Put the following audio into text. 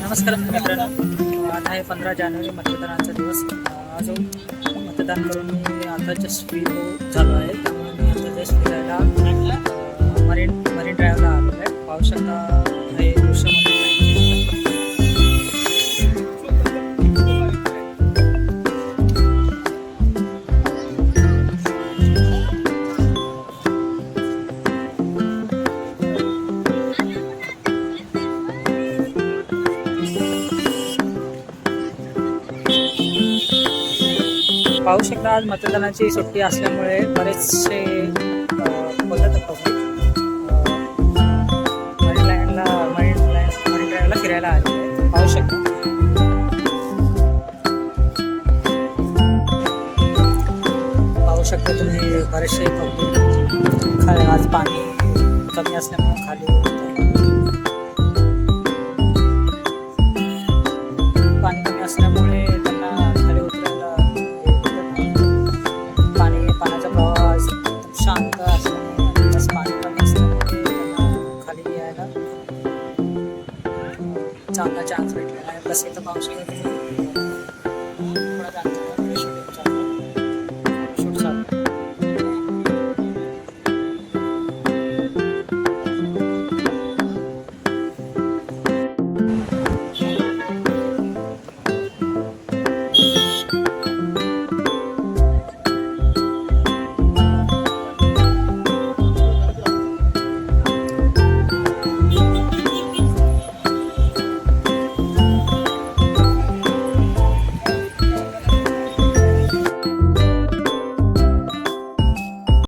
नमस्कार मित्रांनो, आज आहे 15 जानेवारी मतदानाचा दिवस. आज मतदान करून मी आता जस्ट फ्री झालो आहे. त्यामुळे मी आता जस्ट फिरायला मरीन ड्राईव्हला आलेलो आहे. पाहू शकता हे दृश्यामध्ये पाहू शकता. आज मतदानाची सुट्टी असल्यामुळे बरेचसे मरीन ड्राईव्हला फिरायला आले. पाहू शकता तुम्ही बरेचसे पब्लिक आज पाणी कमी असल्यामुळे खाली पाणी कमी असल्यामुळे त्यांना खाली उतरायला पाण्याचा प्रवास शांत असल्यामुळे बस पाणी कमी असल्यामुळे त्यांना खाली यायला चांगला चान्स भेटलेला आहे. बस इथं पाहू शकता.